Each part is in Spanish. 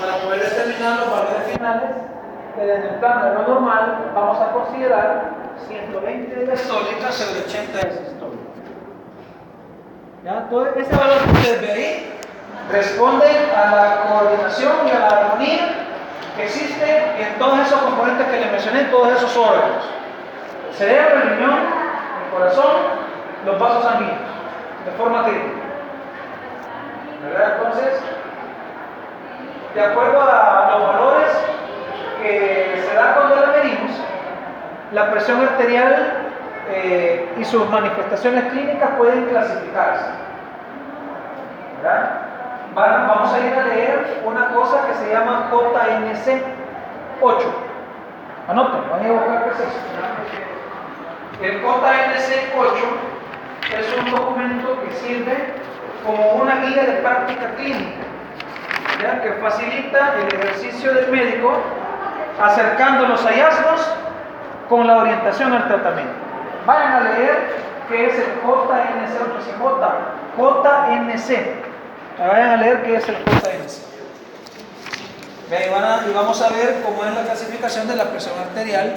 para poder determinar los valores finales, que desde el plano de lo normal vamos a considerar 120 de diastólica sobre 80 de sistólica. ¿Ya? Todo ese valor que ustedes ven ahí responde a la coordinación y a la armonía que existe en todos esos componentes que les mencioné, en todos esos órganos: el cerebro, el riñón, el corazón, los vasos sanguíneos, de forma crítica. ¿Verdad? Entonces, de acuerdo a los valores que se dan cuando la medimos, la presión arterial y sus manifestaciones clínicas pueden clasificarse. ¿Verdad? Vamos a ir a leer una cosa que se llama JNC 8. Anoten, van a buscar qué es eso. El JNC 8 es un documento que sirve como una guía de práctica clínica, ¿ya? Que facilita el ejercicio del médico acercando los hallazgos con la orientación al tratamiento. Vayan a leer qué es el JNC 8, JNC. Vayan a leer qué es el JNC. Y vamos a ver cómo es la clasificación de la presión arterial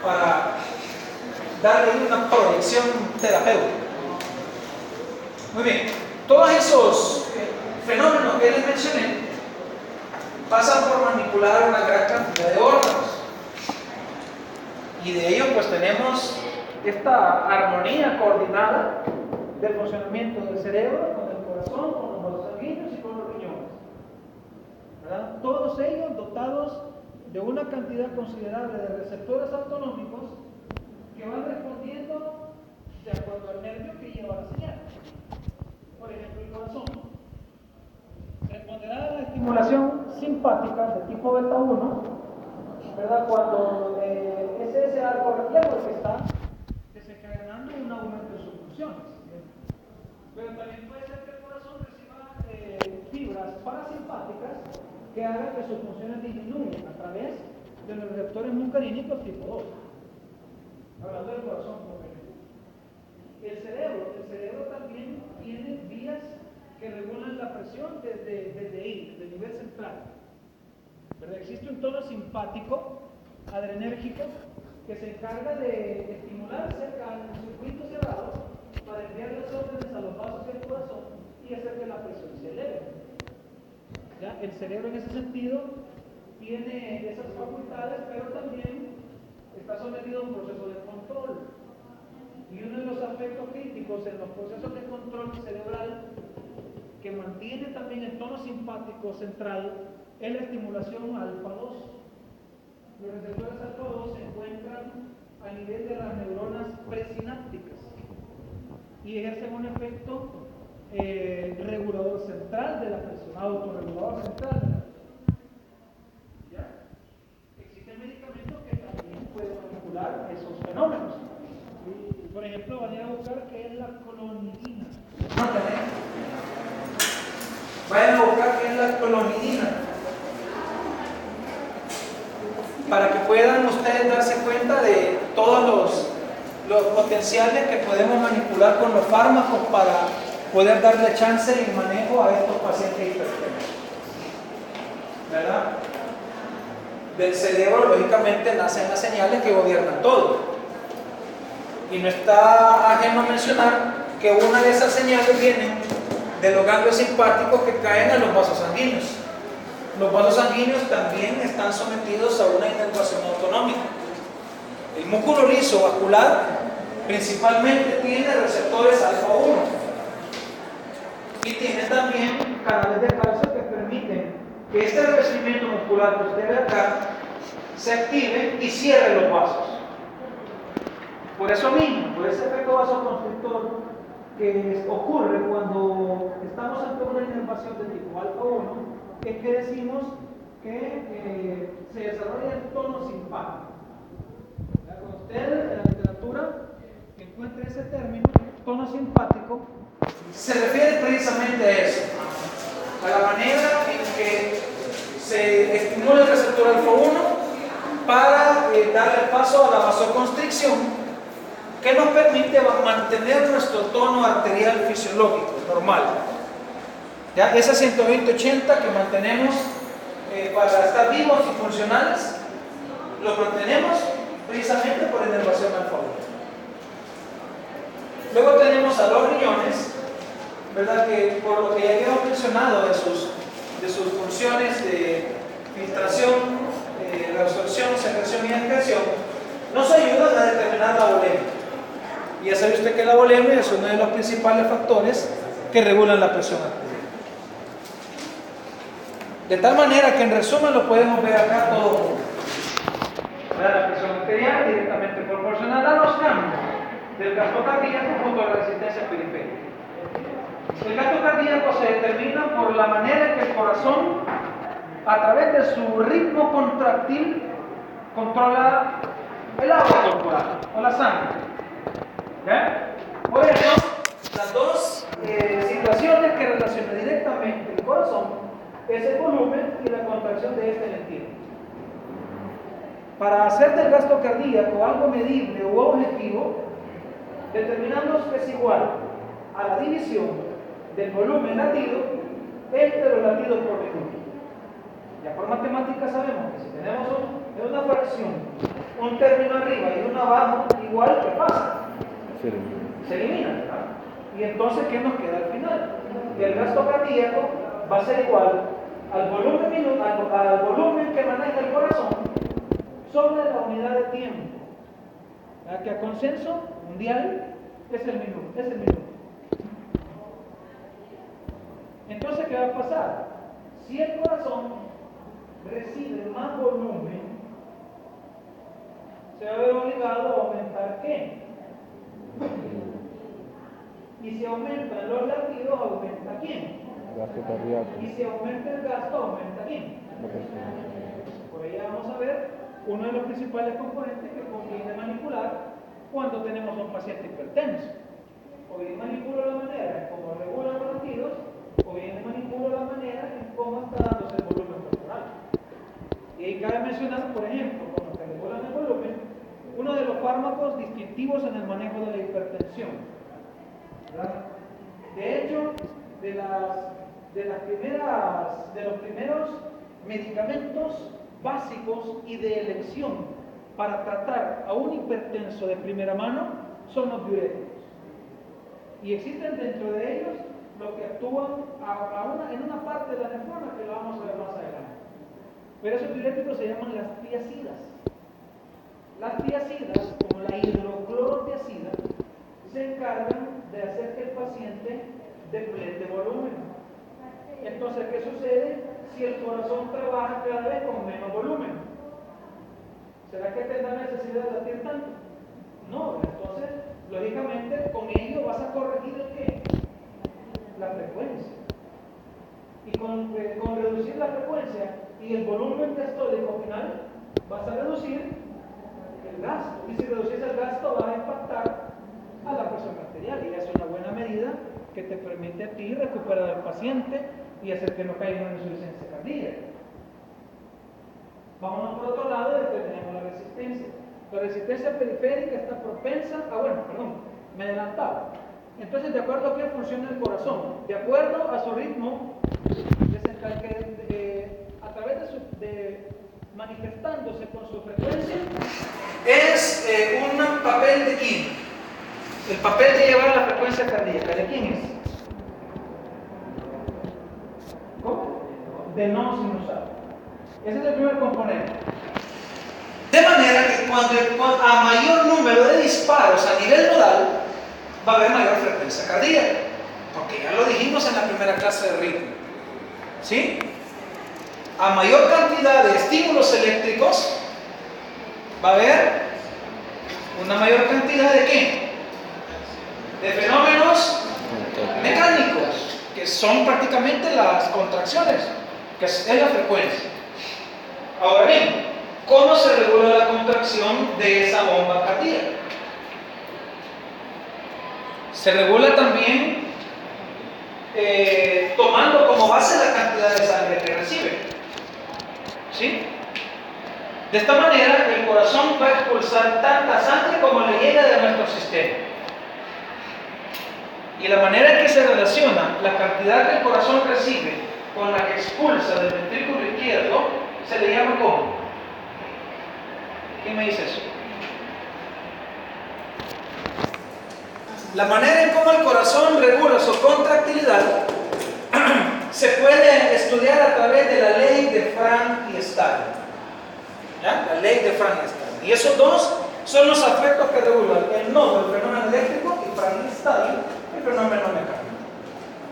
para darle una proyección terapéutica. Muy bien, todos esos fenómenos que les mencioné pasan por manipular una gran cantidad de órganos, y de ello pues tenemos esta armonía coordinada del funcionamiento del cerebro con el corazón, con los vasos sanguíneos y con los riñones, ¿verdad? Todos ellos dotados de una cantidad considerable de receptores autonómicos que van respondiendo de acuerdo al nervio que lleva la señal. Por ejemplo, el corazón responderá a la estimulación simpática de tipo beta 1, ¿verdad? Cuando ese arco reflejo que está desencadenando un aumento de sus funciones. Pero también puede ser que el corazón reciba fibras parasimpáticas que hagan que sus funciones disminuyan a través de los receptores muscarínicos tipo 2. Hablando del corazón, por ejemplo. El cerebro también tiene vías que regulan la presión desde ahí, desde el nivel central. ¿Verdad? Existe un tono simpático, adrenérgico, que se encarga de estimular cerca del circuito cerrado para enviar las órdenes a los vasos del corazón y hacer que la presión se eleve. ¿Ya? El cerebro en ese sentido tiene esas facultades, pero también está sometido a un proceso de control. Y uno de los aspectos críticos en los procesos de control cerebral que mantiene también el tono simpático central es la estimulación alfa 2. Los receptores alfa 2 se encuentran a nivel de las neuronas presinápticas y ejercen un efecto regulador central de la presión, autorregulador central de la presión. ¿Ya? Existen medicamentos que también pueden manipular esos fenómenos. Por ejemplo, van a ir a buscar qué es la clonidina. Vayan a buscar qué es la clonidina, para que puedan ustedes darse cuenta de todos los potenciales que podemos manipular con los fármacos para poder darle chance y manejo a estos pacientes hipertensos. ¿Verdad? Del cerebro, lógicamente, nacen las señales que gobiernan todo. Y no está ajeno a mencionar que una de esas señales vienen de los ganglios simpáticos que caen a los vasos sanguíneos. Los vasos sanguíneos también están sometidos a una inervación autonómica. El músculo liso vascular principalmente tiene receptores alfa 1 y tiene también canales de calcio que permiten que este revestimiento muscular que usted ve acá se active y cierre los vasos. Por eso mismo, por ese efecto vasoconstrictor que ocurre cuando estamos ante una inervación de tipo alfa 1, es que decimos que se desarrolla el tono simpático. Cuando usted en la literatura encuentra ese término, tono simpático, se refiere precisamente a eso, a la manera en que se estimula el receptor alfa 1 para darle paso a la vasoconstricción, que nos permite mantener nuestro tono arterial fisiológico normal. ¿Ya? Esa 120-80 que mantenemos para estar vivos y funcionales, lo mantenemos precisamente por inervación al favor. Luego tenemos a los riñones, ¿verdad? Que por lo que ya habíamos mencionado de sus funciones de filtración, reabsorción, secreción y excreción, nos ayudan a determinar la volemia. Y ya sabe usted que la volemia es uno de los principales factores que regulan la presión arterial. De tal manera que en resumen lo podemos ver acá todo junto. La presión arterial directamente proporcional a los cambios del gasto cardíaco junto a la resistencia periférica. El gasto cardíaco se determina por la manera en que el corazón, a través de su ritmo contractil, controla el agua corporal o la sangre. ¿Ya? Por eso, las dos situaciones que relacionan directamente el corazón es el volumen y la contracción de este en el tiempo. Para hacer del gasto cardíaco algo medible u objetivo, determinamos que es igual a la división del volumen latido entre los latidos por minuto. Ya por matemáticas sabemos que si tenemos una fracción, un término arriba y uno abajo, igual, ¿qué pasa? Se elimina, ¿verdad? Y entonces, ¿qué nos queda al final? Que el gasto cardíaco va a ser igual al volumen que maneja el corazón sobre la unidad de tiempo, ¿verdad? Que a consenso mundial es el minuto. Entonces, ¿qué va a pasar? Si el corazón recibe más volumen, se va a ver obligado a aumentar ¿qué? Y si aumentan los latidos, ¿aumenta quién? Gasto cardíaco. Y si aumenta el gasto, ¿aumenta quién? Por ahí vamos a ver uno de los principales componentes que conviene manipular cuando tenemos un paciente hipertenso. O bien manipulo la manera en cómo regula los latidos, o bien manipulo la manera en cómo está dándose el volumen corporal. Y ahí cabe mencionar, por ejemplo, con los que regulan el volumen, uno de los fármacos distintivos en el manejo de la hipertensión, ¿verdad? De hecho, de los primeros medicamentos básicos y de elección para tratar a un hipertenso de primera mano son los diuréticos. Y existen dentro de ellos los que actúan en una parte de la nefrona que lo vamos a ver más adelante. Pero esos diuréticos se llaman las tiazidas. Las tiazidas, como la hidroclorotiazida, se encargan de hacer que el paciente deplete volumen. Entonces, ¿qué sucede si el corazón trabaja cada vez con menos volumen? ¿Será que tendrá necesidad de latir tanto? No, entonces, lógicamente, con ello vas a corregir el ¿qué? La frecuencia. Y con reducir la frecuencia y el volumen diastólico final, vas a reducir el gasto. Y si reduces el gasto, vas a impactar a la presión arterial. Y es una buena medida que te permite a ti recuperar al paciente y hacer que no caiga en una insuficiencia cardíaca. Vámonos por otro lado y determinamos la resistencia. La resistencia periférica está propensa me adelantaba. Entonces, ¿de acuerdo a qué funciona el corazón? De acuerdo a su ritmo, a través de manifestándose con su frecuencia, es un papel de quién. El papel de llevar la frecuencia cardíaca, ¿de quién es? ¿Cómo? De no sinusal. Ese es el primer componente. De manera que cuando a mayor número de disparos a nivel nodal, va a haber mayor frecuencia cardíaca. Porque ya lo dijimos en la primera clase de ritmo. ¿Sí? A mayor cantidad de estímulos eléctricos, va a haber una mayor cantidad de ¿qué? De fenómenos mecánicos, que son prácticamente las contracciones, que es la frecuencia. Ahora bien, ¿cómo se regula la contracción de esa bomba cardíaca? Se regula también tomando como base la cantidad de sangre que recibe. ¿Sí? De esta manera, el corazón va a expulsar tanta sangre como le llegue de nuestro sistema. Y la manera en que se relaciona la cantidad que el corazón recibe con la que expulsa del ventrículo izquierdo se le llama ¿cómo? ¿Quién me dice eso? La manera en cómo el corazón regula su contractilidad se puede estudiar a través de la ley de Frank y Stahl. ¿Ya? La ley de Frank y Stahl. Y esos dos son los aspectos que regulan el nodo del fenómeno eléctrico y Frank y Stahl el fenómeno mecánico.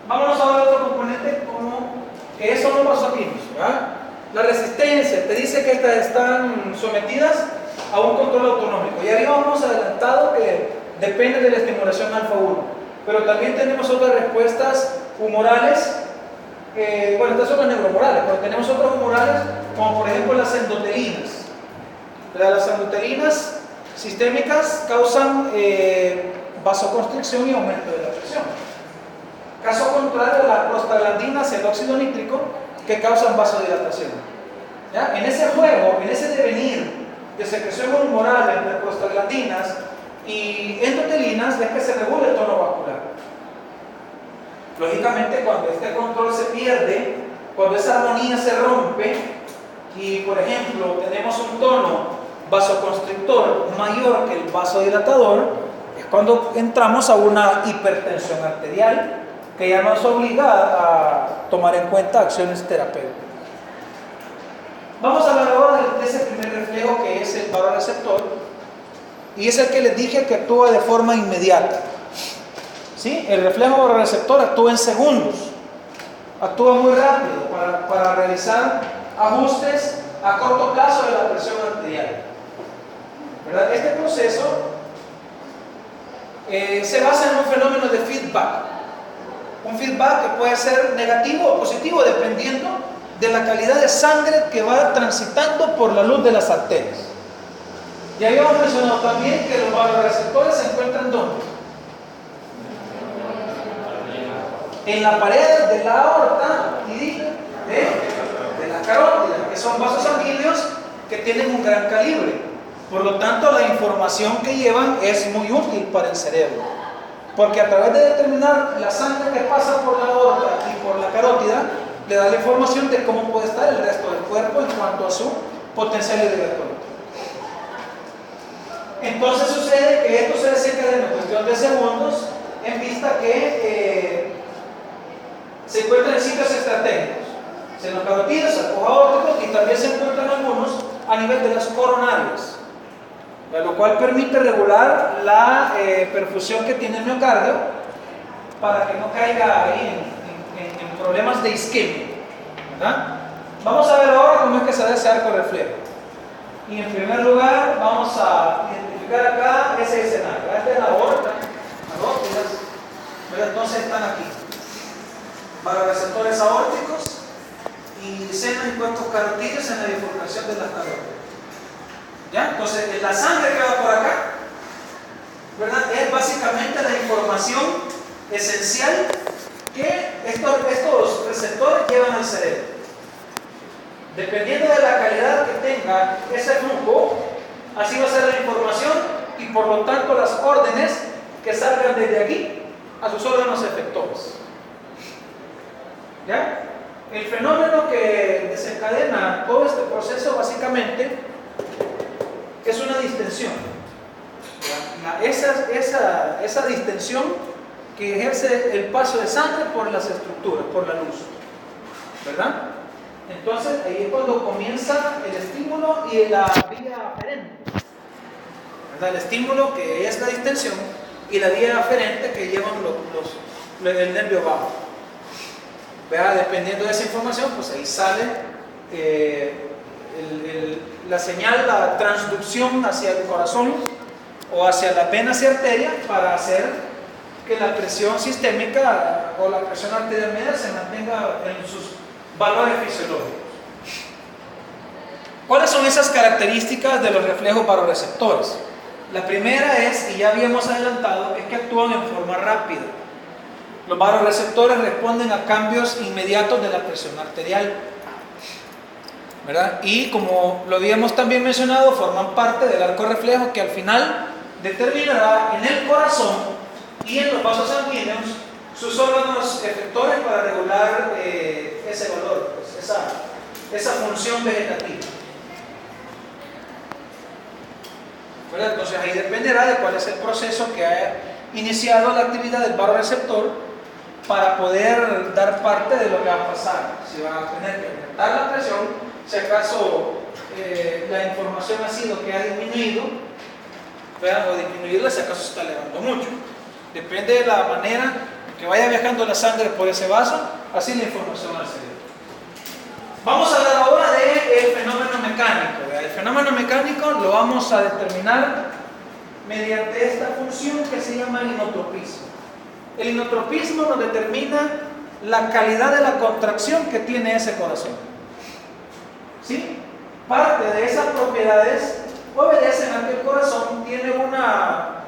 Vámonos ahora a otro componente como que eso no lo sabemos. La resistencia, te dice que estas están sometidas a un control autonómico. Ya habíamos adelantado que depende de la estimulación alfa 1. Pero también tenemos otras respuestas humorales. Bueno, estas son las neuromorales, pero tenemos otras humorales, como por ejemplo las endotelinas. Las endotelinas sistémicas causan vasoconstricción y aumento de la presión. Caso contrario, las prostaglandinas, el óxido nítrico, que causan vasodilatación. ¿Ya? En ese juego, en ese devenir de secreción humoral entre prostaglandinas y endotelinas, es que se regula el tono vascular. Lógicamente, cuando este control se pierde, cuando esa armonía se rompe y, por ejemplo, tenemos un tono vasoconstrictor mayor que el vasodilatador, es cuando entramos a una hipertensión arterial que ya nos obliga a tomar en cuenta acciones terapéuticas. Vamos a hablar ahora de ese primer reflejo que es el baroreceptor, y es el que les dije que actúa de forma inmediata. ¿Sí? El reflejo baroreceptor actúa en segundos, actúa muy rápido para realizar ajustes a corto plazo de la presión arterial. ¿Verdad? Este proceso se basa en un fenómeno de feedback. Un feedback que puede ser negativo o positivo dependiendo de la calidad de sangre que va transitando por la luz de las arterias. Ya habíamos mencionado también que los baroreceptores se encuentran ¿dónde? En la pared de la aorta y de la carótida, que son vasos sanguíneos que tienen un gran calibre. Por lo tanto, la información que llevan es muy útil para el cerebro, porque a través de determinar la sangre que pasa por la aorta y por la carótida, le da la información de cómo puede estar el resto del cuerpo en cuanto a su potencial irrigatorio. Entonces sucede que esto se desencadena en cuestión de segundos, en vista que se encuentran en sitios estratégicos, senos carotídeos, arcos aórticos, y también se encuentran algunos a nivel de las coronarias, lo cual permite regular la perfusión que tiene el miocardio para que no caiga ahí en problemas de isquemia, ¿verdad? Vamos a ver ahora cómo es que se da ese arco reflejo. Y en primer lugar vamos a identificar acá ese escenario. Esta es la aorta, aórticas, pero entonces están aquí baroreceptores aórticos y senos y cuerpos carotídeos en la bifurcación de las carótidas. ¿Ya? Entonces la sangre que va por acá, ¿verdad? Es básicamente la información esencial que estos receptores llevan al cerebro. Dependiendo de la calidad que tenga ese flujo, así va a ser la información y por lo tanto las órdenes que salgan desde aquí a sus órganos efectores. ¿Ya? El fenómeno que desencadena todo este proceso básicamente es una distensión. Esa distensión que ejerce el paso de sangre por las estructuras, por la luz, ¿verdad? Entonces ahí es cuando comienza el estímulo y la vía aferente, ¿verdad? El estímulo que es la distensión y la vía aferente que llevan el nervio vago, ¿verdad? Dependiendo de esa información, pues ahí sale la señal, la transducción hacia el corazón o hacia las venas y arterias para hacer que la presión sistémica o la presión arterial media se mantenga en sus valores fisiológicos. ¿Cuáles son esas características de los reflejos baroreceptores? La primera es, y ya habíamos adelantado, es que actúan en forma rápida. Los baroreceptores responden a cambios inmediatos de la presión arterial, ¿verdad? Y como lo habíamos también mencionado, forman parte del arco reflejo que al final determinará en el corazón y en los vasos sanguíneos sus órganos efectores para regular ese valor, pues, esa función vegetativa. ¿Verdad? Entonces ahí dependerá de cuál es el proceso que haya iniciado la actividad del barorreceptor para poder dar parte de lo que va a pasar. Si va a tener que aumentar la presión, si acaso la información ha sido que ha disminuido, ¿verdad? O disminuirla si acaso se está elevando mucho. Depende de la manera que vaya viajando la sangre por ese vaso, así la información al cerebro. Vamos a hablar ahora del fenómeno mecánico. ¿Verdad? El fenómeno mecánico lo vamos a determinar mediante esta función que se llama inotropismo. El inotropismo nos determina la calidad de la contracción que tiene ese corazón. ¿Sí? Parte de esas propiedades obedecen a que el corazón tiene una,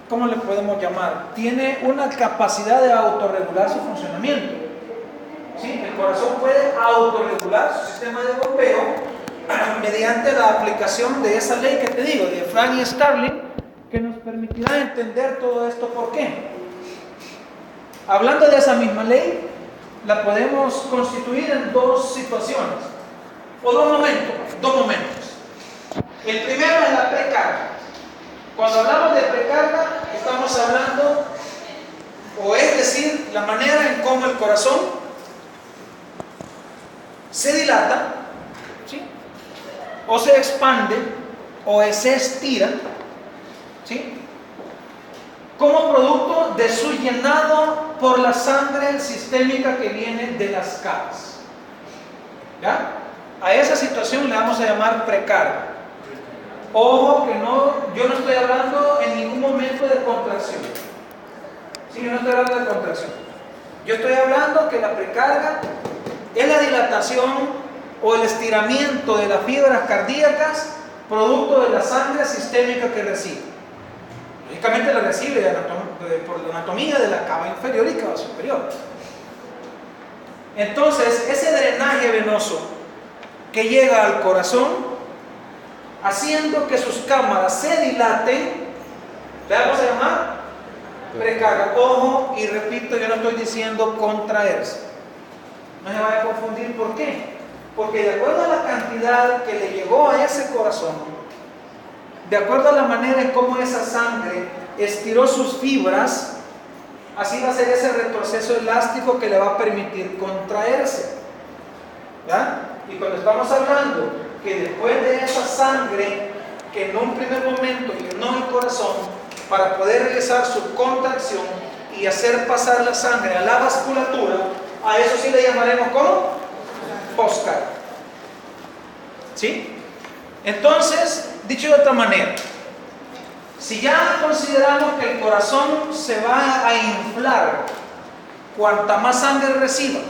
¿cómo le podemos llamar? Tiene una capacidad de autorregular su funcionamiento. ¿Sí? El corazón puede autorregular su sistema de bombeo mediante la aplicación de esa ley que te digo, de Frank y Starling, que nos permitirá entender todo esto. ¿Por qué? Hablando de esa misma ley, la podemos constituir en dos situaciones, o dos momentos. El primero es la precarga. Cuando hablamos de precarga, estamos hablando, o es decir, la manera en cómo el corazón se dilata, ¿sí? O se expande, o se estira, ¿sí? Como producto de su llenado por la sangre sistémica que viene de las capas. ¿Ya? A esa situación le vamos a llamar precarga. Ojo que yo no estoy hablando en ningún momento de contracción. Sí, yo no estoy hablando de contracción. Yo estoy hablando que la precarga es la dilatación o el estiramiento de las fibras cardíacas producto de la sangre sistémica que recibe. Lógicamente la recibe por la anatomía de la cava inferior y cava superior. Entonces, ese drenaje venoso que llega al corazón, haciendo que sus cámaras se dilaten, le vamos a llamar precarga. Ojo, y repito, yo no estoy diciendo contraerse. No se vaya a confundir. ¿Por qué? Porque de acuerdo a la cantidad que le llegó a ese corazón, de acuerdo a la manera en cómo esa sangre estiró sus fibras, así va a ser ese retroceso elástico que le va a permitir contraerse. ¿Ya? Y cuando estamos hablando que después de esa sangre que en un primer momento llenó el corazón para poder realizar su contracción y hacer pasar la sangre a la vasculatura, a eso sí le llamaremos como postcarga. ¿Sí? Entonces, dicho de otra manera, si ya consideramos que el corazón se va a inflar cuanta más sangre reciba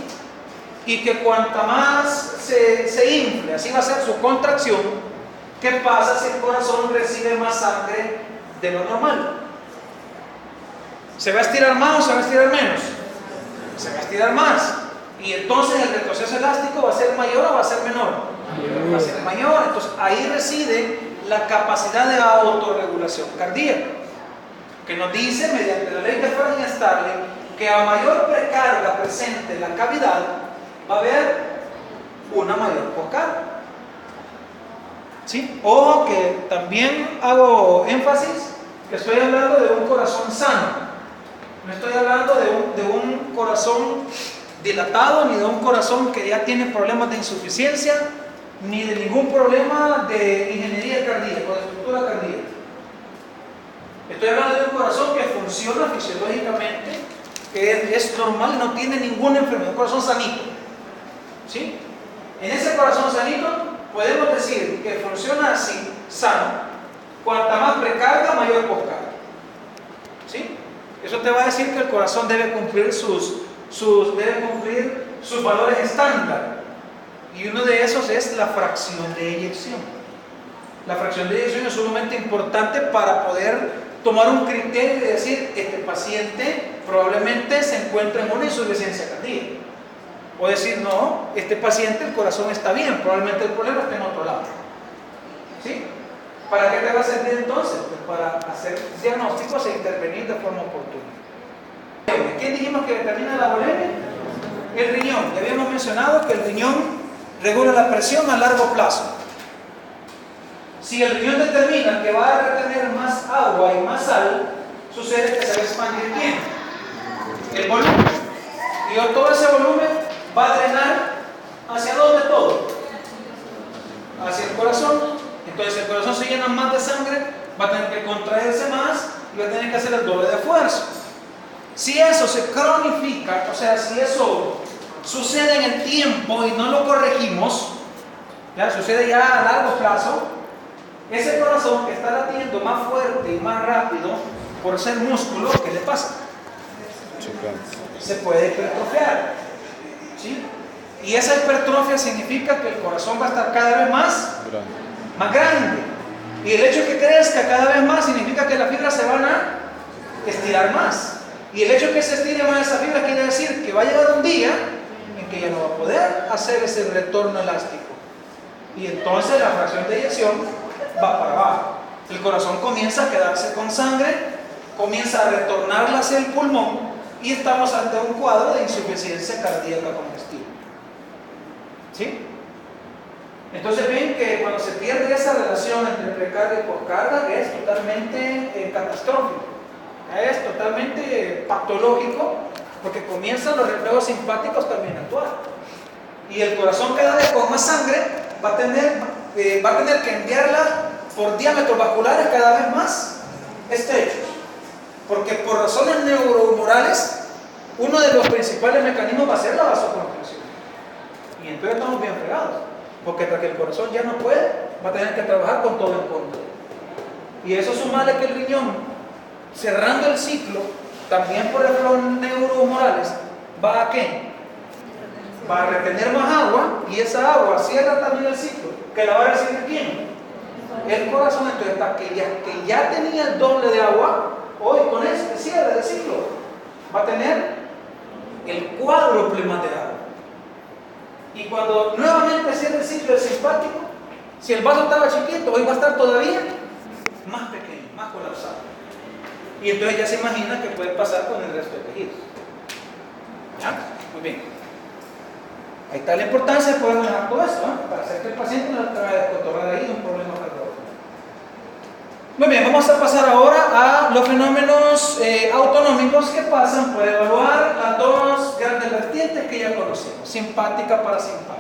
y que cuanta más se infle, así va a ser su contracción, ¿qué pasa si el corazón recibe más sangre de lo normal? ¿Se va a estirar más o se va a estirar menos? Se va a estirar más. Y entonces el retroceso elástico va a ser mayor o va a ser menor. Va a ser mayor. Entonces ahí reside la capacidad de autorregulación cardíaca, que nos dice mediante la ley de Frank y Starling que a mayor precarga presente en la cavidad va a haber una mayor poscarga. ¿Sí? Ojo que también hago énfasis que estoy hablando de un corazón sano. No estoy hablando de un corazón dilatado, ni de un corazón que ya tiene problemas de insuficiencia, ni de ningún problema de ingeniería cardíaca o de estructura cardíaca. Estoy hablando de un corazón que funciona fisiológicamente, que es normal y no tiene ninguna enfermedad, un corazón sanito. ¿Sí? En ese corazón sanito podemos decir que funciona así, sano. Cuanta más precarga, mayor poscarga. ¿Sí? Eso te va a decir que el corazón debe cumplir sus valores estándar. Y uno de esos es la fracción de eyección. La fracción de eyección es sumamente importante para poder tomar un criterio y decir, este paciente probablemente se encuentra en una insuficiencia cardíaca. O decir, no, este paciente el corazón está bien, probablemente el problema está en otro lado. ¿Sí? ¿Para qué te va a servir entonces? Pues para hacer diagnósticos e intervenir de forma oportuna. ¿Quién dijimos que determina la bulimia? El riñón. Ya habíamos mencionado que el riñón regula la presión a largo plazo. Si el riñón determina que va a retener más agua y más sal, sucede que se va a expandir ¿quién? El volumen. Y todo ese volumen va a drenar ¿hacia dónde todo? Hacia el corazón. Entonces el corazón se llena más de sangre, va a tener que contraerse más y va a tener que hacer el doble de esfuerzo. Si eso se cronifica, o sea, si eso sucede en el tiempo y no lo corregimos, ya sucede ya a largo plazo, ese corazón que está latiendo más fuerte y más rápido por ser músculo, ¿qué le pasa? Se puede hipertrofiar, ¿sí? Y esa hipertrofia significa que el corazón va a estar cada vez más grande. Y el hecho de que crezca cada vez más significa que las fibras se van a estirar más. Y el hecho de que se estire más esa fibra quiere decir que va a llegar un día en que ya no va a poder hacer ese retorno elástico. Y entonces la fracción de eyección va para abajo. El corazón comienza a quedarse con sangre, comienza a retornarla hacia el pulmón y estamos ante un cuadro de insuficiencia cardíaca congestiva. ¿Sí? Entonces ven que cuando se pierde esa relación entre precarga y poscarga es totalmente catastrófico, es totalmente patológico, porque comienzan los reflejos simpáticos también a actuar. Y el corazón cada vez con más sangre va a tener que enviarla por diámetros vasculares cada vez más estrechos. Porque por razones neurohumorales, uno de los principales mecanismos va a ser la vasoconstricción. Y entonces estamos bien fregados. Porque hasta que el corazón ya no puede, va a tener que trabajar con todo en contra. Y eso sumarle que el riñón, cerrando el ciclo, también por reflejos neurohumorales, ¿va a qué? Va a retener más agua y esa agua cierra también el ciclo. ¿Que la va a recibir quién? El corazón. Entonces, hasta que ya tenía el doble de agua, hoy con este cierre del ciclo, va a tener el cuádruple más de agua. Y cuando nuevamente cierre el ciclo del simpático, si el vaso estaba chiquito, hoy va a estar todavía más pequeño, más colapsado. Y entonces ya se imagina que puede pasar con el resto de tejidos. ¿Ya? Muy bien. Ahí está la importancia de poder manejar todo esto, para hacer que el paciente no tenga que descontrolar ahí un problema cardiovascular. Muy bien, vamos a pasar ahora a los fenómenos autonómicos que pasan por evaluar las dos grandes vertientes que ya conocemos, simpática, parasimpática.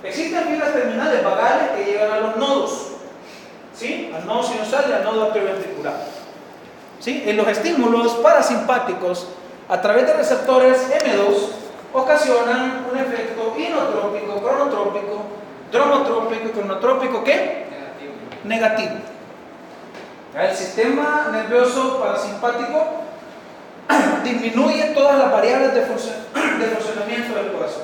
Existen fibras terminales vagales que llegan a los nodos, ¿sí? Al nodo sinusal y al nodo atrioventricular. ¿Sí? En los estímulos parasimpáticos, a través de receptores M2, ocasionan un efecto inotrópico, cronotrópico, dromotrópico y cronotrópico, ¿qué? Negativo. El sistema nervioso parasimpático disminuye todas las variables de funcionamiento del corazón.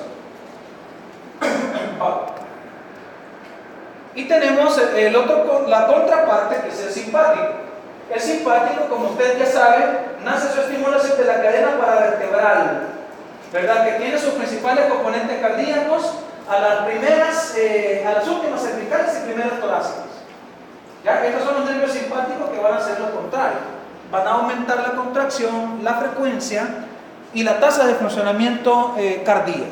Y tenemos la contraparte, que es el simpático. El simpático, como ustedes ya saben, nace su estimulación de la cadena paravertebral, ¿verdad? Que tiene sus principales componentes cardíacos a las últimas cervicales y primeras torácicas. ¿Ya? Estos son los nervios simpáticos que van a hacer lo contrario. Van a aumentar la contracción, la frecuencia y la tasa de funcionamiento cardíaco.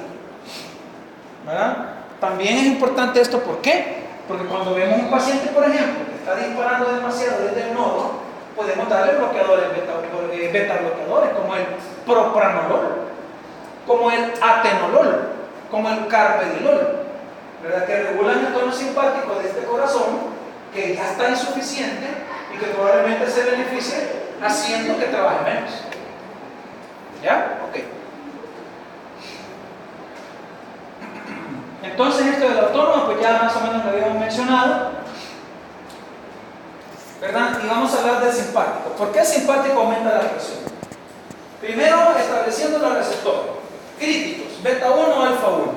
¿Verdad? También es importante esto, ¿por qué? Porque cuando vemos un paciente, por ejemplo, que está disparando demasiado desde el nodo, podemos darle bloqueadores, beta bloqueadores, como el propranolol, como el atenolol, como el carvedilol, ¿verdad? Que regulan el tono simpático de este corazón, que ya está insuficiente y que probablemente se beneficie haciendo que trabaje menos. ¿Ya? Ok. Entonces esto del autónomo, pues ya más o menos lo habíamos mencionado, ¿verdad? Y vamos a hablar del simpático. ¿Por qué el simpático aumenta la presión? Primero, estableciendo los receptores críticos, beta 1 o alfa 1.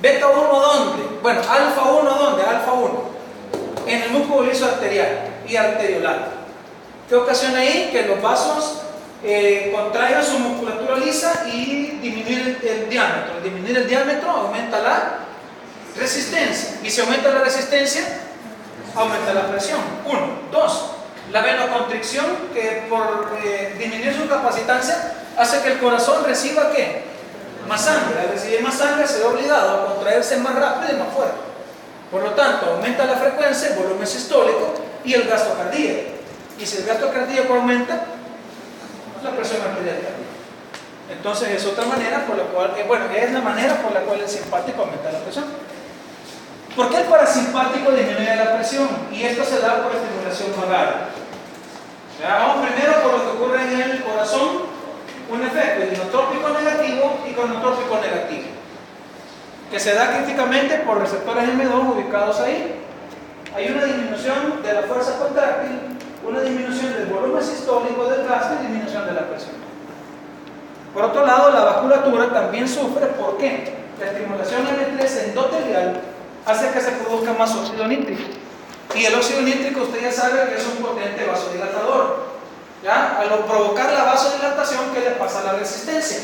¿Beta 1 dónde? Bueno, alfa 1 ¿dónde? Alfa 1 en el músculo liso arterial y arteriolar. ¿Qué ocasiona ahí? Que los vasos contraigan su musculatura lisa y disminuir el diámetro. Al disminuir el diámetro aumenta la resistencia. Y si aumenta la resistencia, aumenta la presión. 1. 2. La venoconstricción, que por disminuir su capacitancia, hace que el corazón reciba ¿qué? Más sangre. Al recibir más sangre se ve obligado a contraerse más rápido y más fuerte. Por lo tanto, aumenta la frecuencia, el volumen sistólico y el gasto cardíaco. Y si el gasto cardíaco aumenta, la presión arterial también. Entonces es otra manera por la cual, es la manera por la cual el simpático aumenta la presión. ¿Por qué el parasimpático disminuye la presión? Y esto se da por estimulación vagal. Vamos primero por lo que ocurre en el corazón, un efecto inotrópico negativo y cronotrópico negativo, que se da críticamente por receptores M2 ubicados ahí. Hay una disminución de la fuerza contráctil, una disminución del volumen sistólico del gasto y disminución de la presión. Por otro lado, la vasculatura también sufre. ¿Por qué? La estimulación M3 endotelial hace que se produzca más óxido nítrico. Y el óxido nítrico, usted ya sabe que es un potente vasodilatador. ¿Ya? Al provocar la vasodilatación, ¿qué le pasa a la resistencia?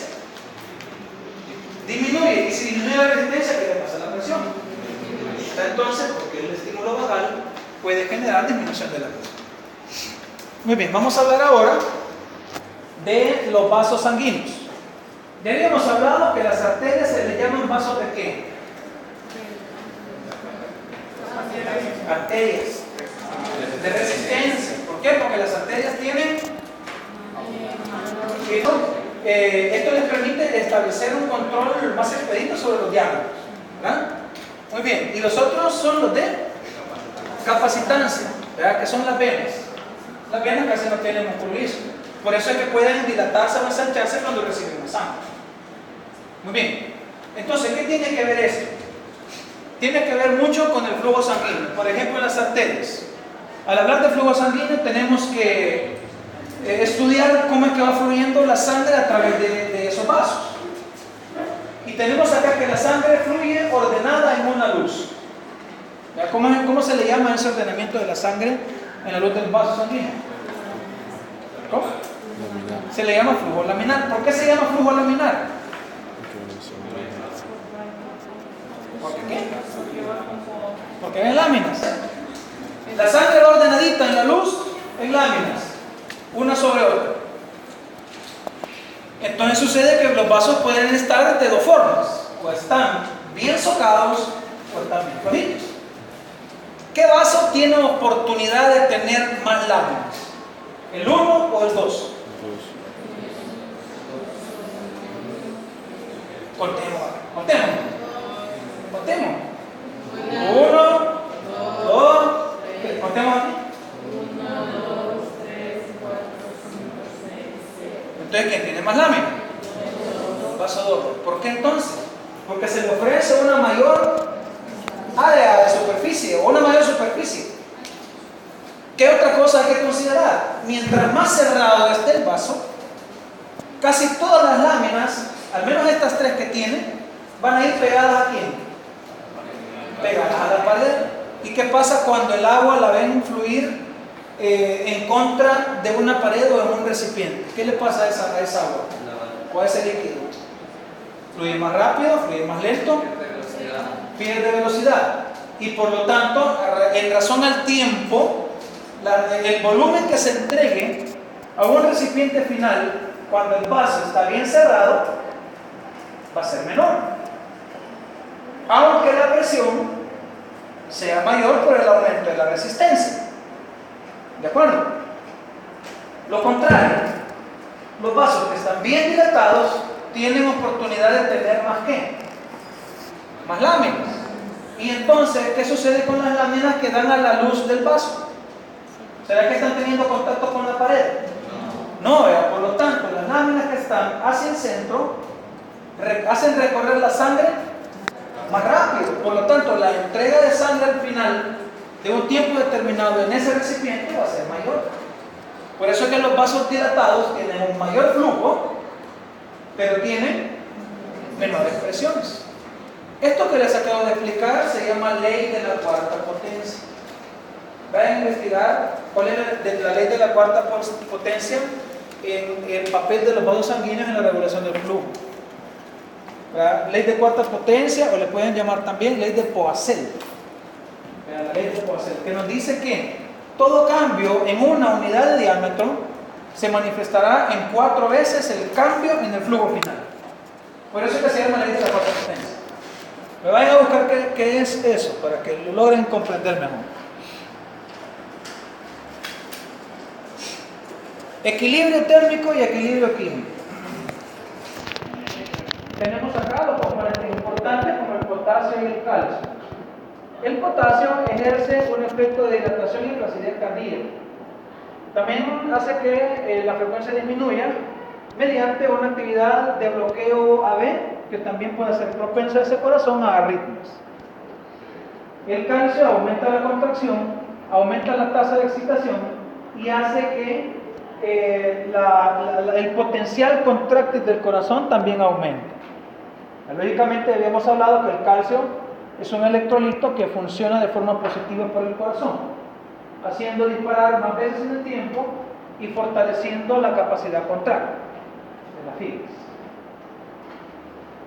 Disminuye. Y si disminuye la resistencia, ¿qué le pasa a la presión? Entonces, porque el estímulo vagal puede generar disminución de la presión. Muy bien, vamos a hablar ahora de los vasos sanguíneos. Ya habíamos hablado que las arterias se le llaman vasos de ¿qué? Arterias de resistencia. ¿Por qué? Porque las arterias tienen esto les permite establecer un control más expedito sobre los diámetros, ¿verdad? Muy bien, y los otros son los de capacitancia, ¿verdad? Que son las venas. Las venas casi no tienen musculismo, por eso es que pueden dilatarse o ensancharse cuando reciben la sangre. Muy bien, entonces, ¿qué tiene que ver esto? Tiene que ver mucho con el flujo sanguíneo. Por ejemplo, en las arterias. Al hablar de flujo sanguíneo tenemos que estudiar cómo es que va fluyendo la sangre a través de esos vasos. Y tenemos acá que la sangre fluye ordenada en una luz. ¿Cómo se le llama ese ordenamiento de la sangre en la luz del vaso sanguíneo? ¿Cómo? Se le llama flujo laminar. ¿Por qué se llama flujo laminar? ¿Por qué? Porque hay láminas. La sangre va ordenadita en la luz, en láminas, una sobre otra. Entonces sucede que los vasos pueden estar de dos formas: o están bien socados o están bien flojitos. ¿Qué vaso tiene oportunidad de tener más láminas? ¿El 1 o el 2? Contemos. 1, 2, contemos aquí. 1, 2, 3, 4, 5, 6, 7. Entonces, ¿quién tiene más láminas? Vaso doble. ¿Por qué entonces? Porque se le ofrece una mayor área de superficie o una mayor superficie. ¿Qué otra cosa hay que considerar? Mientras más cerrado esté el vaso, casi todas las láminas, al menos estas tres que tiene, van a ir pegadas a quién? Pegadas a la pared. ¿Y qué pasa cuando el agua la ven fluir en contra de una pared o en un recipiente? ¿Qué le pasa a esa agua o a ese líquido? Fluye más rápido, fluye más lento, pierde velocidad. Y por lo tanto, en razón al tiempo, el volumen que se entregue a un recipiente final, cuando el vaso está bien cerrado, va a ser menor, aunque la presión sea mayor por el aumento de la resistencia. ¿De acuerdo? Lo contrario, los vasos que están bien dilatados tienen oportunidad de tener más ¿qué? Más láminas. Y entonces, ¿qué sucede con las láminas que dan a la luz del vaso? ¿Será que están teniendo contacto con la pared? No, por lo tanto, las láminas que están hacia el centro hacen recorrer la sangre más rápido. Por lo tanto, la entrega de sangre al final de un tiempo determinado en ese recipiente va a ser mayor. Por eso es que los vasos dilatados tienen un mayor flujo, pero tienen menores presiones. Esto que les acabo de explicar se llama ley de la cuarta potencia. Vayan a investigar cuál es la ley de la cuarta potencia en el papel de los vasos sanguíneos en la regulación del flujo. ¿Verdad? Ley de cuarta potencia, o le pueden llamar también ley de Poiseuille. La ley de Poisson, que nos dice que todo cambio en una unidad de diámetro se manifestará en 4 veces el cambio en el flujo final. Por eso es que se llama la ley de la cuarta potencia. Me vayan a buscar qué es eso, para que lo logren comprender mejor. Equilibrio térmico y equilibrio químico. Tenemos acá los componentes importantes como el potasio y el calcio. El potasio ejerce un efecto de dilatación y flacidez cardíaca. También hace que la frecuencia disminuya mediante una actividad de bloqueo AB, que también puede ser propensa a ese corazón a arritmias. El calcio aumenta la contracción, aumenta la tasa de excitación y hace que el potencial contráctil del corazón también aumente. Lógicamente habíamos hablado que el calcio es un electrolito que funciona de forma positiva para el corazón, haciendo disparar más veces en el tiempo y fortaleciendo la capacidad contráctil de las fibras.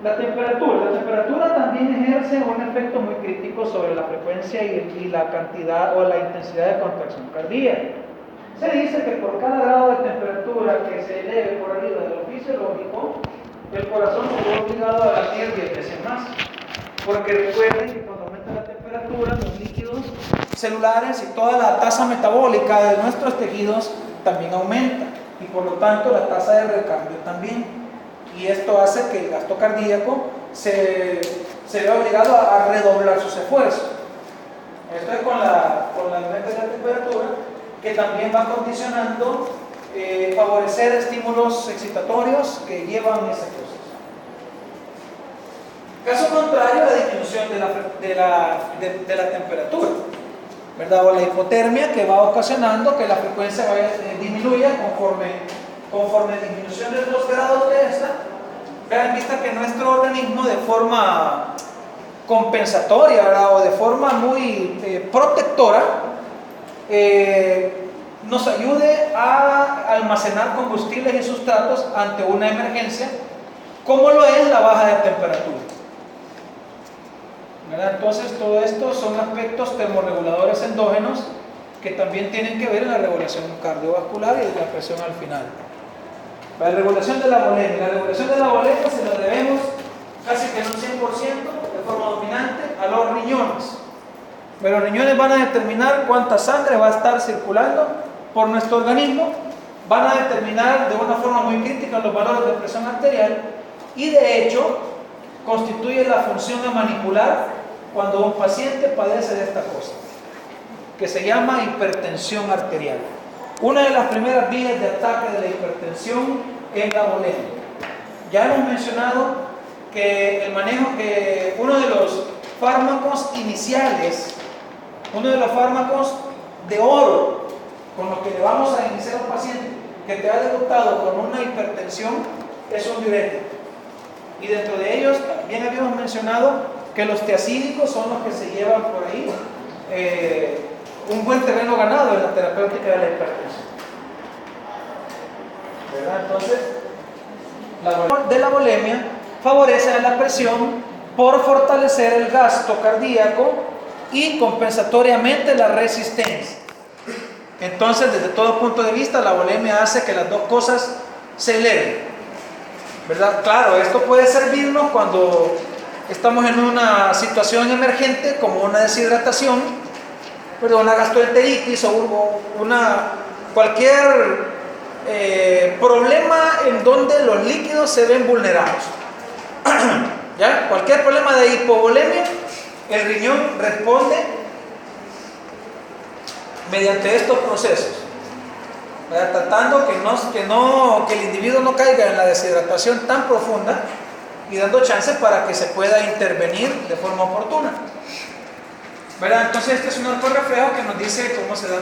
La temperatura también ejerce un efecto muy crítico sobre la frecuencia y la cantidad o la intensidad de contracción cardíaca. Se dice que por cada grado de temperatura que se eleve por arriba de lo fisiológico, el corazón se ve obligado a latir 10 veces más. Porque recuerden que cuando aumenta la temperatura, los líquidos celulares y toda la tasa metabólica de nuestros tejidos también aumenta. Y por lo tanto la tasa de recambio también. Y esto hace que el gasto cardíaco se vea obligado a redoblar sus esfuerzos. Esto es con la aumento de la temperatura, que también va condicionando favorecer estímulos excitatorios que llevan ese proceso. Caso contrario, la disminución de la temperatura, ¿verdad? O la hipotermia, que va ocasionando que la frecuencia disminuya conforme disminución de 2 grados de esta. Vean vista que nuestro organismo, de forma compensatoria, ¿verdad? O de forma muy protectora, nos ayude a almacenar combustibles y sustratos ante una emergencia, como lo es la baja de temperatura, ¿verdad? Entonces, todo esto son aspectos termorreguladores endógenos que también tienen que ver en la regulación cardiovascular y de la presión al final. La regulación de la volemia. La regulación de la volemia se la debemos casi que en un 100% de forma dominante a los riñones. Pero los riñones van a determinar cuánta sangre va a estar circulando por nuestro organismo, van a determinar de una forma muy crítica los valores de presión arterial y de hecho constituye la función a manipular cuando un paciente padece de esta cosa, que se llama hipertensión arterial. Una de las primeras vías de ataque de la hipertensión es la volemia. Ya hemos mencionado que uno de los fármacos iniciales, uno de los fármacos de oro con los que le vamos a iniciar a un paciente que te ha debutado con una hipertensión es un diurético. Y dentro de ellos también habíamos mencionado que los tiacídicos son los que se llevan por ahí un buen terreno ganado en la terapéutica de la hipertensión, ¿verdad? Entonces, la volemia favorece a la presión por fortalecer el gasto cardíaco y compensatoriamente la resistencia. Entonces, desde todo punto de vista, la volemia hace que las dos cosas se eleven, ¿verdad? Claro, esto puede servirnos cuando estamos en una situación emergente como una deshidratación, una gastroenteritis o cualquier problema en donde los líquidos se ven vulnerados. ¿Ya? Cualquier problema de hipovolemia, el riñón responde mediante estos procesos, ¿verdad? Tratando que el individuo no caiga en la deshidratación tan profunda y dando chances para que se pueda intervenir de forma oportuna, ¿verdad? Entonces este es un autorreflejo que nos dice cómo se da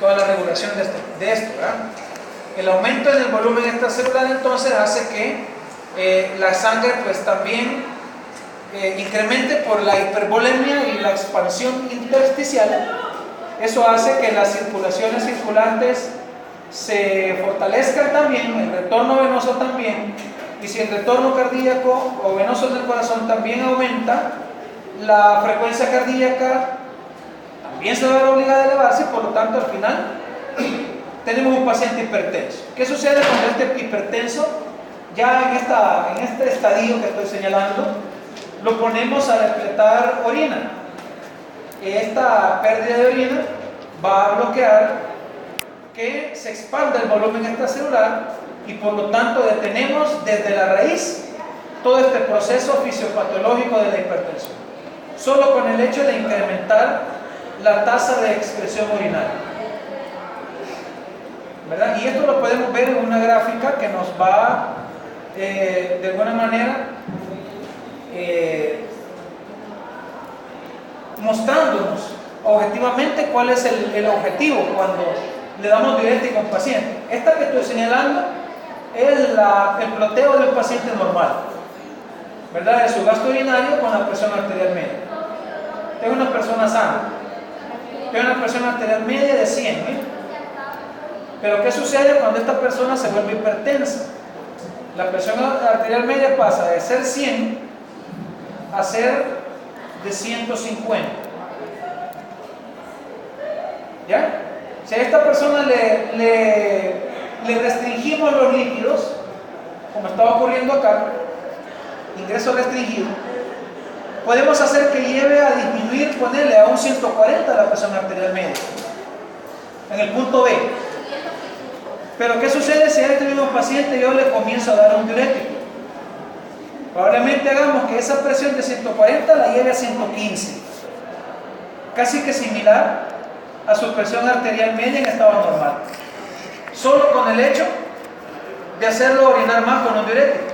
toda la regulación de esto, ¿verdad? El aumento en el volumen extracelular entonces hace que la sangre pues también incremente por la hipervolemia y la expansión intersticial. Eso hace que las circulaciones circulantes se fortalezcan también, el retorno venoso también, y si el retorno cardíaco o venoso del corazón también aumenta, la frecuencia cardíaca también se va a ver obligada a elevarse y por lo tanto al final tenemos un paciente hipertenso. ¿Qué sucede cuando este hipertenso, ya en este estadio que estoy señalando, lo ponemos a despletar orina? Esta pérdida de orina va a bloquear que se expanda el volumen extracelular y por lo tanto detenemos desde la raíz todo este proceso fisiopatológico de la hipertensión, solo con el hecho de incrementar la tasa de excreción urinaria, ¿verdad? Y esto lo podemos ver en una gráfica que nos va de alguna manera mostrándonos objetivamente cuál es el objetivo cuando le damos diurético a un paciente. Esta que estoy señalando es el ploteo de un paciente normal, ¿verdad? De su gasto urinario con la presión arterial media. Tengo una persona sana, tengo una presión arterial media de 100, ¿eh? Pero ¿qué sucede cuando esta persona se vuelve hipertensa? La presión arterial media pasa de ser 100 a ser de 150. ¿Ya? Si a esta persona le restringimos los líquidos, como estaba ocurriendo acá, ingreso restringido, podemos hacer que lleve a disminuir, ponerle a un 140 la presión arterial media, en el punto B. Pero ¿qué sucede si a este mismo paciente yo le comienzo a dar un diurético? Probablemente hagamos que esa presión de 140 la lleve a 115, casi que similar a su presión arterial media en estado normal, solo con el hecho de hacerlo orinar más con un diurético.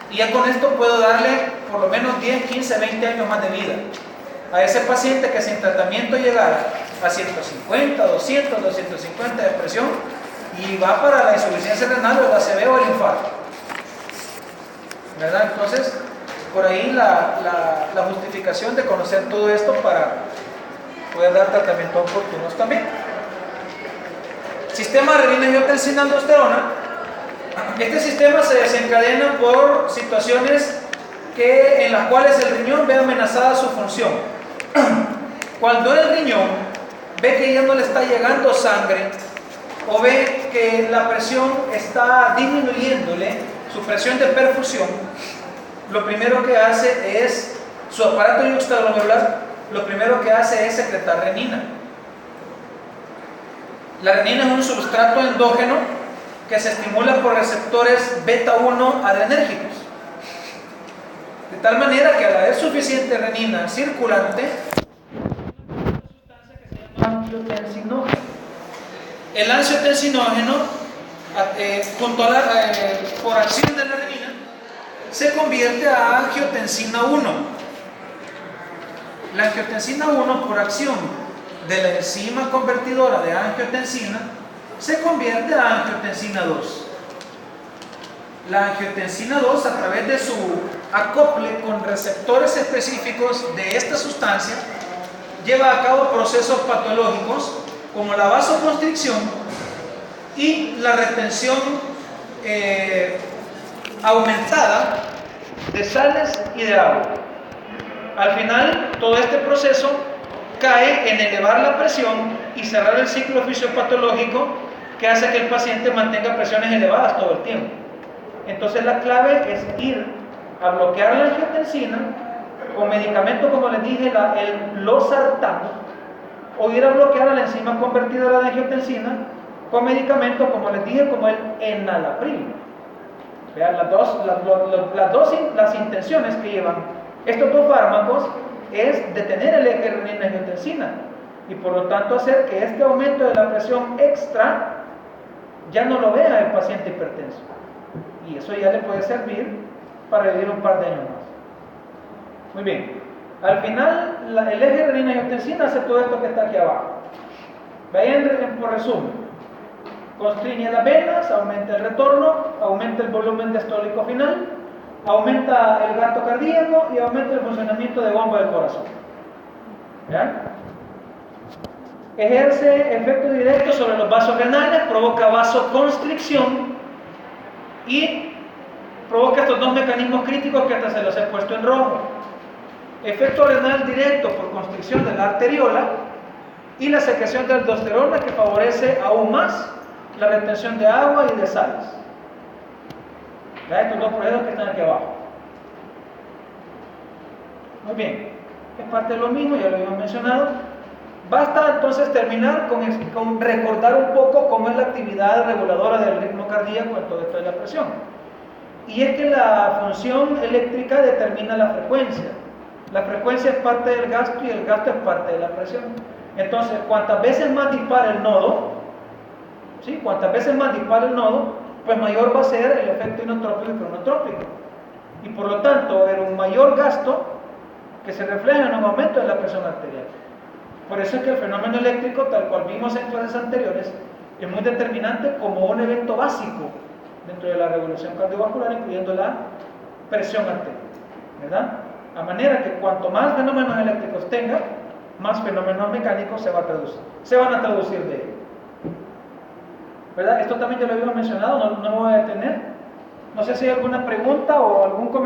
Y ya con esto puedo darle por lo menos 10, 15, 20 años más de vida a ese paciente que sin tratamiento llegara a 150, 200, 250 de presión y va para la insuficiencia renal o el ACV o el infarto, ¿verdad? Entonces, por ahí la justificación de conocer todo esto para poder dar tratamientos oportunos también. Sistema renina-angiotensina-aldosterona. Este sistema se desencadena por situaciones en las cuales el riñón ve amenazada su función. Cuando el riñón ve que ya no le está llegando sangre o ve que la presión está disminuyéndole, su presión de perfusión, lo primero que hace es, su aparato yuxtaglomerular, lo primero que hace es secretar renina. La renina es un substrato endógeno que se estimula por receptores beta-1 adrenérgicos, de tal manera que al haber suficiente renina circulante, una sustancia que se llama angiotensinógeno. El angiotensinógeno, por acción de la renina, se convierte a angiotensina 1. La angiotensina 1, por acción de la enzima convertidora de angiotensina, se convierte a angiotensina 2. La angiotensina 2, a través de su acople con receptores específicos de esta sustancia, lleva a cabo procesos patológicos como la vasoconstricción y la retención aumentada de sales y de agua. Al final, todo este proceso cae en elevar la presión y cerrar el ciclo fisiopatológico que hace que el paciente mantenga presiones elevadas todo el tiempo. Entonces la clave es ir a bloquear la angiotensina con medicamentos como les dije, el losartano, o ir a bloquear a la enzima convertidora de angiotensina con medicamentos como les dije, como el enalapril. Vean, las intenciones que llevan estos dos fármacos es detener el eje renina-angiotensina y por lo tanto hacer que este aumento de la presión extra ya no lo vea el paciente hipertenso, y eso ya le puede servir para vivir un par de años más. Muy bien, al final el eje renina-angiotensina hace todo esto que está aquí abajo. Vean por resumen: constriñe las venas, aumenta el retorno, aumenta el volumen diastólico final, aumenta el gasto cardíaco y aumenta el funcionamiento de bomba del corazón. ¿Ya? Ejerce efecto directo sobre los vasos renales, provoca vasoconstricción y provoca estos dos mecanismos críticos que hasta se los he puesto en rojo. Efecto renal directo por constricción de la arteriola y la secreción de aldosterona, que favorece aún más la retención de agua y de sales. Estos dos procesos que están aquí abajo. Muy bien, es parte de lo mismo, ya lo habíamos mencionado. Basta entonces terminar con recordar un poco cómo es la actividad reguladora del ritmo cardíaco en todo esto de la presión. Y es que la función eléctrica determina la frecuencia. La frecuencia es parte del gasto y el gasto es parte de la presión. Entonces, cuantas veces más dispara el nodo, ¿sí? Cuantas veces más dispara el nodo, pues mayor va a ser el efecto inotrópico y cronotrópico. Y por lo tanto, va a haber un mayor gasto que se refleja en un aumento de la presión arterial. Por eso es que el fenómeno eléctrico, tal cual vimos en clases anteriores, es muy determinante como un evento básico dentro de la regulación cardiovascular, incluyendo la presión arterial, ¿verdad? A manera que cuanto más fenómenos eléctricos tenga, más fenómenos mecánicos se van a traducir de ello, ¿verdad? Esto también ya lo habíamos mencionado, no me voy a detener. No sé si hay alguna pregunta o algún comentario.